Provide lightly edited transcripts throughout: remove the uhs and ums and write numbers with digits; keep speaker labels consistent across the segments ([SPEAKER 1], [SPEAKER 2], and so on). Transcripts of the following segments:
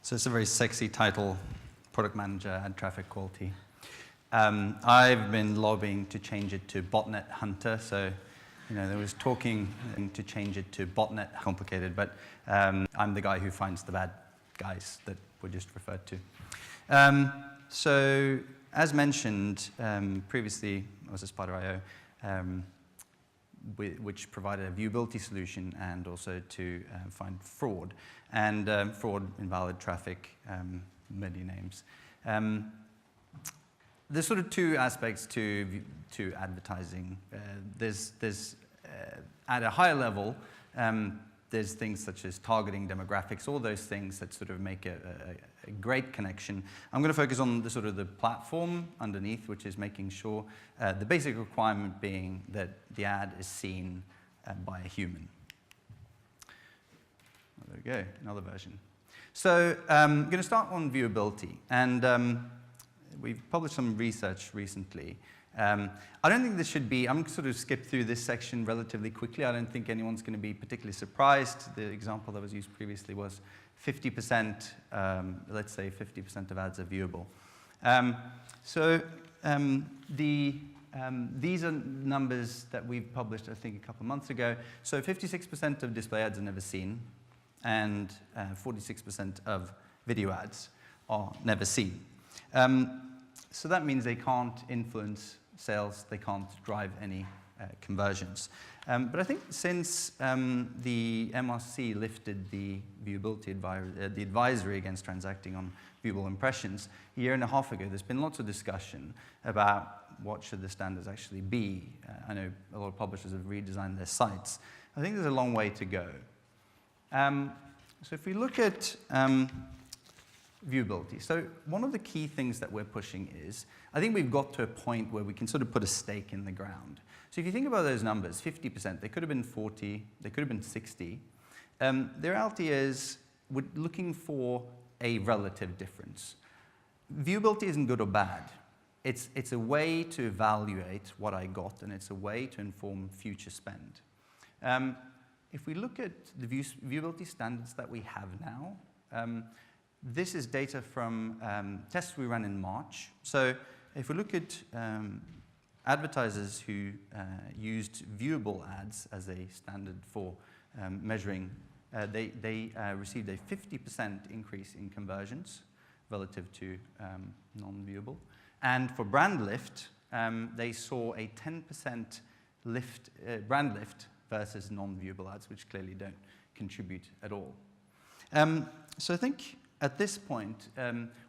[SPEAKER 1] So it's a very sexy title, Product Manager Ad Traffic Quality. I've been lobbying to change it to Botnet Hunter, so there was talking to change it to Botnet Complicated, but I'm the guy who finds the bad guys that were just referred to. So as mentioned previously, I was at Spider.io, which provided a viewability solution and also to find fraud, and fraud, invalid traffic, many names. There's sort of two aspects to advertising. There's at a higher level, there's things such as targeting demographics, all those things that sort of make a great connection. I'm going to focus on the sort of the platform underneath, which is making sure the basic requirement being that the ad is seen by a human. There we go, another version. So I'm going to start on viewability, and we've published some research recently. I don't think this should be, I'm going to sort of skip through this section relatively quickly. I don't think anyone's going to be particularly surprised. The example that was used previously was 50%, let's say 50% of ads are viewable. These are numbers that we've published, I think, a couple of months ago. So 56% of display ads are never seen, and 46% of video ads are never seen. So that means they can't influence sales, they can't drive any conversions. But I think since the MRC lifted the viewability the advisory against transacting on viewable impressions a year and a half ago, there's been lots of discussion about what should the standards actually be. I know a lot of publishers have redesigned their sites. I think there's a long way to go. So if we look at viewability. So one of the key things that we're pushing is, I think we've got to a point where we can sort of put a stake in the ground. So if you think about those numbers, 50%, they could have been 40, they could have been 60. The reality is, we're looking for a relative difference. Viewability isn't good or bad. It's a way to evaluate what I got, and it's a way to inform future spend. If we look at the viewability standards that we have now, this is data from tests we ran in March. So if we look at advertisers who used viewable ads as a standard for measuring, they received a 50% increase in conversions relative to non-viewable. And for brand lift, they saw a 10% lift, brand lift versus non-viewable ads, which clearly don't contribute at all. So I think at this point,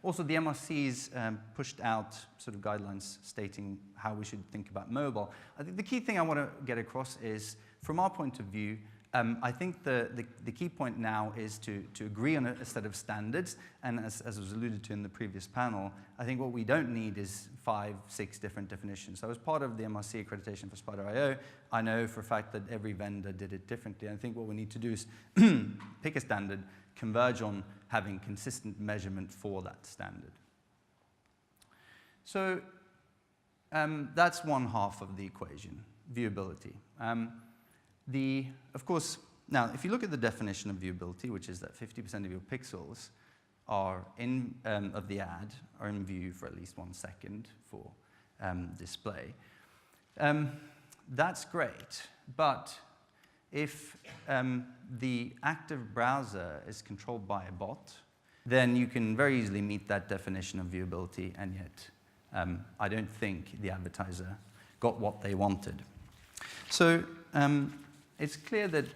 [SPEAKER 1] also the MRC's pushed out sort of guidelines stating how we should think about mobile. I think the key thing I want to get across is, from our point of view, I think the key point now is to agree on a set of standards, and as was alluded to in the previous panel, I think what we don't need is 5, 6 different definitions. So as part of the MRC accreditation for Spider.io, I know for a fact that every vendor did it differently. I think what we need to do is pick a standard, converge on having consistent measurement for that standard. So that's one half of the equation, viewability. Of course, now if you look at the definition of viewability, which is that 50% of your pixels are of the ad are in view for at least 1 second for display. That's great, but if the active browser is controlled by a bot, then you can very easily meet that definition of viewability, and yet I don't think the advertiser got what they wanted. So it's clear that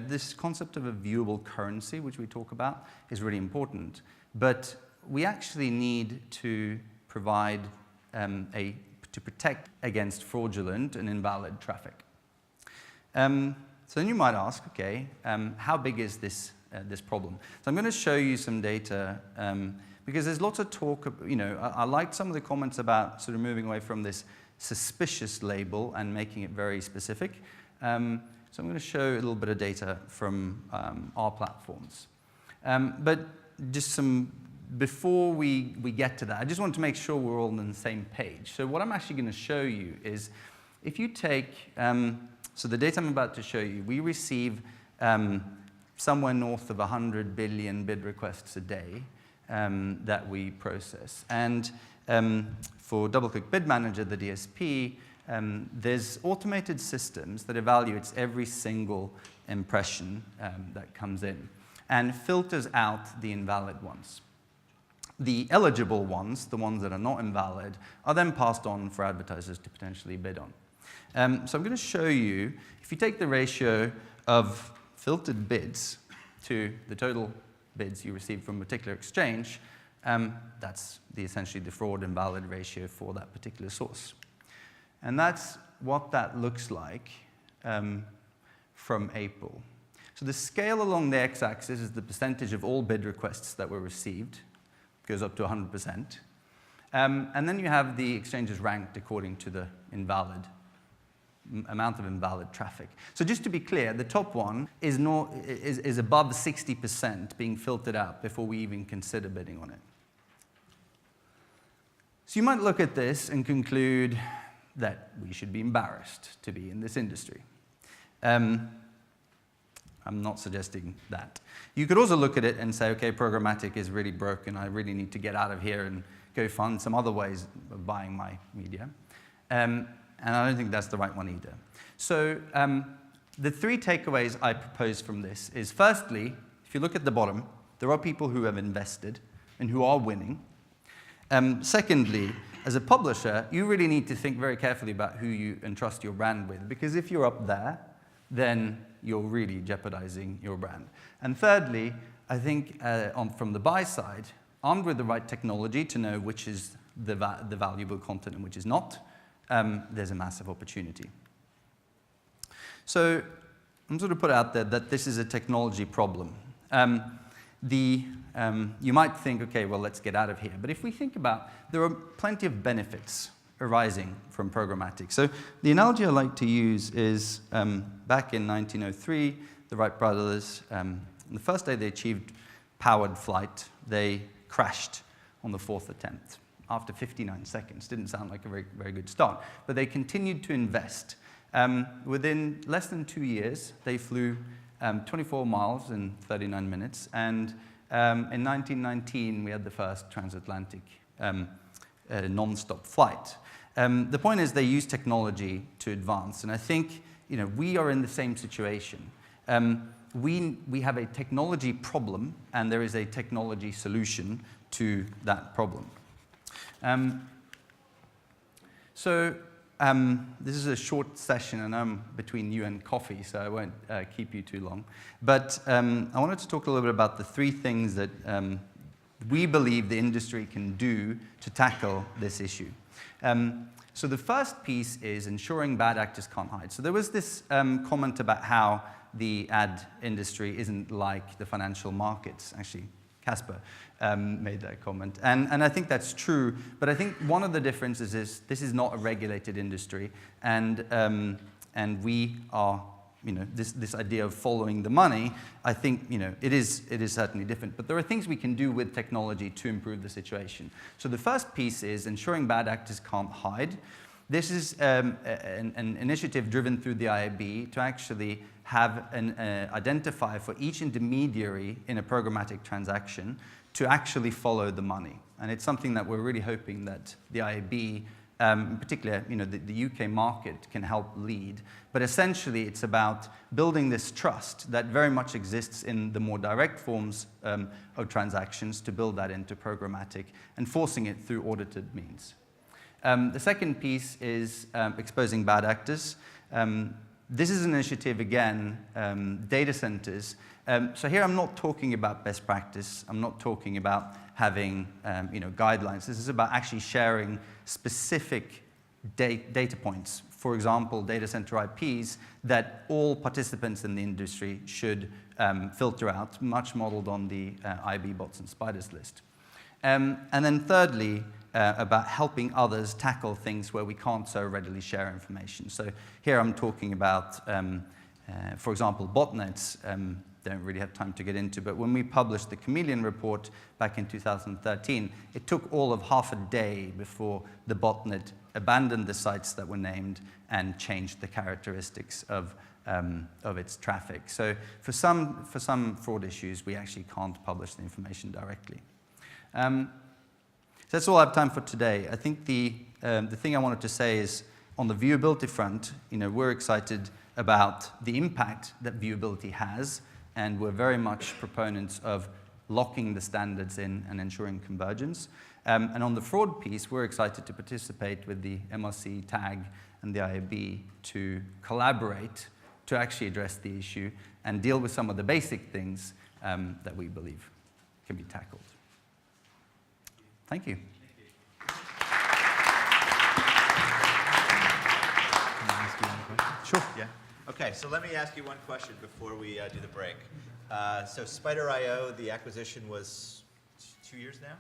[SPEAKER 1] this concept of a viewable currency, which we talk about, is really important, but we actually need to provide to protect against fraudulent and invalid traffic. So then you might ask, okay, how big is this problem? So I'm going to show you some data, because there's lots of talk, I liked some of the comments about sort of moving away from this suspicious label and making it very specific. So I'm going to show a little bit of data from our platforms. But just before we get to that, I just want to make sure we're all on the same page. So what I'm actually going to show you is, if you take, so the data I'm about to show you, we receive somewhere north of 100 billion bid requests a day. that we process. And for DoubleClick Bid Manager, the DSP, there's automated systems that evaluates every single impression that comes in and filters out the invalid ones. The eligible ones, the ones that are not invalid, are then passed on for advertisers to potentially bid on. So I'm going to show you, if you take the ratio of filtered bids to the total bids you receive from a particular exchange, that's essentially the fraud invalid ratio for that particular source. And that's what that looks like from April. So the scale along the x-axis is the percentage of all bid requests that were received. It goes up to 100%. And then you have the exchanges ranked according to the amount of invalid traffic. So just to be clear, the top one is above 60% being filtered out before we even consider bidding on it. So you might look at this and conclude that we should be embarrassed to be in this industry. I'm not suggesting that. You could also look at it and say, okay, programmatic is really broken. I really need to get out of here and go find some other ways of buying my media. And I don't think that's the right one either. So the three takeaways I propose from this is, firstly, if you look at the bottom, there are people who have invested and who are winning. Secondly, as a publisher, you really need to think very carefully about who you entrust your brand with, because if you're up there, then you're really jeopardizing your brand. And thirdly, I think from the buy side, armed with the right technology to know which is the valuable content and which is not, there's a massive opportunity. So I'm sort of put out there that this is a technology problem. You might think, okay, well, let's get out of here. But if we think about, there are plenty of benefits arising from programmatic. So the analogy I like to use is back in 1903, the Wright brothers, on the first day they achieved powered flight, they crashed on the 4th attempt after 59 seconds. Didn't sound like a very, very good start. But they continued to invest. Within less than 2 years, they flew 24 miles in 39 minutes. And in 1919, we had the first transatlantic non-stop flight. The point is they use technology to advance. And I think we are in the same situation. We have a technology problem, and there is a technology solution to that problem. This is a short session, and I'm between you and coffee, so I won't keep you too long. But I wanted to talk a little bit about the three things that we believe the industry can do to tackle this issue. So the first piece is ensuring bad actors can't hide. So there was this comment about how the ad industry isn't like the financial markets. Actually, Casper made that comment. And I think that's true, but I think one of the differences is this is not a regulated industry, and we are, this idea of following the money, I think, it is certainly different. But there are things we can do with technology to improve the situation. So the first piece is ensuring bad actors can't hide. This is an initiative driven through the IAB to actually have an identifier for each intermediary in a programmatic transaction to actually follow the money. And it's something that we're really hoping that the IAB, in particular, the UK market can help lead. But essentially, it's about building this trust that very much exists in the more direct forms of transactions to build that into programmatic and forcing it through audited means. The second piece is exposing bad actors. This is an initiative, again, data centers. So here I'm not talking about best practice. I'm not talking about having guidelines. This is about actually sharing specific data points. For example, data center IPs that all participants in the industry should filter out, much modeled on the IB bots and spiders list. And then thirdly, about helping others tackle things where we can't so readily share information. So here I'm talking about, for example, botnets. Don't really have time to get into, but when we published the Chameleon report back in 2013, it took all of half a day before the botnet abandoned the sites that were named and changed the characteristics of its traffic. So for some fraud issues, we actually can't publish the information directly. So that's all I have time for today. I think the thing I wanted to say is, on the viewability front, we're excited about the impact that viewability has, and we're very much proponents of locking the standards in and ensuring convergence. And on the fraud piece, we're excited to participate with the MRC, TAG, and the IAB to collaborate to actually address the issue and deal with some of the basic things that we believe can be tackled. Thank you.
[SPEAKER 2] Sure. Yeah. Okay, so let me ask you one question before we do the break. So Spider.io, the acquisition was 2 years now?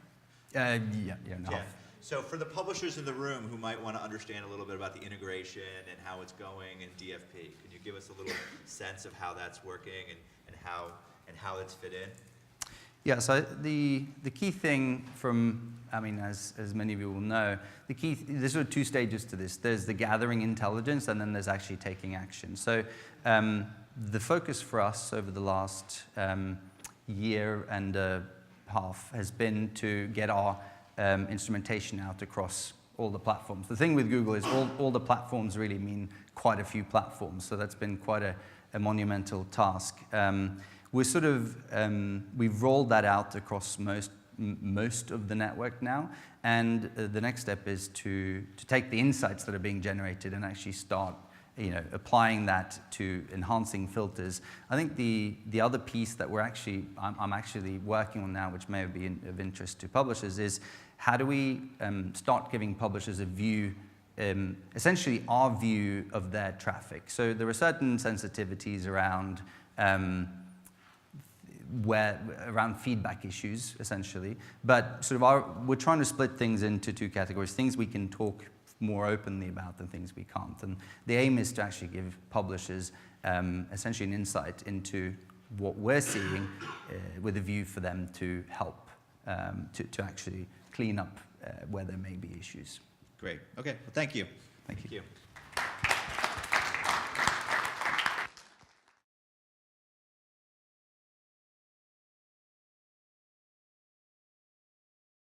[SPEAKER 1] Yeah, year and a half.
[SPEAKER 2] So for the publishers in the room who might want to understand a little bit about the integration and how it's going in DFP, can you give us a little sense of how that's working and how it's fit in?
[SPEAKER 1] Yeah, so the key thing as many of you will know, there's sort of 2 stages to this. There's the gathering intelligence, and then there's actually taking action. So the focus for us over the last year and a half has been to get our instrumentation out across all the platforms. The thing with Google is all the platforms really mean quite a few platforms, so that's been quite a monumental task. We've rolled that out across most of the network now, and the next step is to take the insights that are being generated and actually start applying that to enhancing filters. I think the other piece that I'm actually working on now, which may be of interest to publishers, is how do we start giving publishers a view, essentially our view of their traffic. So there are certain sensitivities around around feedback issues, essentially. But we're trying to split things into 2 categories, things we can talk more openly about than things we can't. And the aim is to actually give publishers essentially an insight into what we're seeing with a view for them to help to actually clean up where there may be issues.
[SPEAKER 2] Great. Okay. Well, thank you.
[SPEAKER 1] Thank you.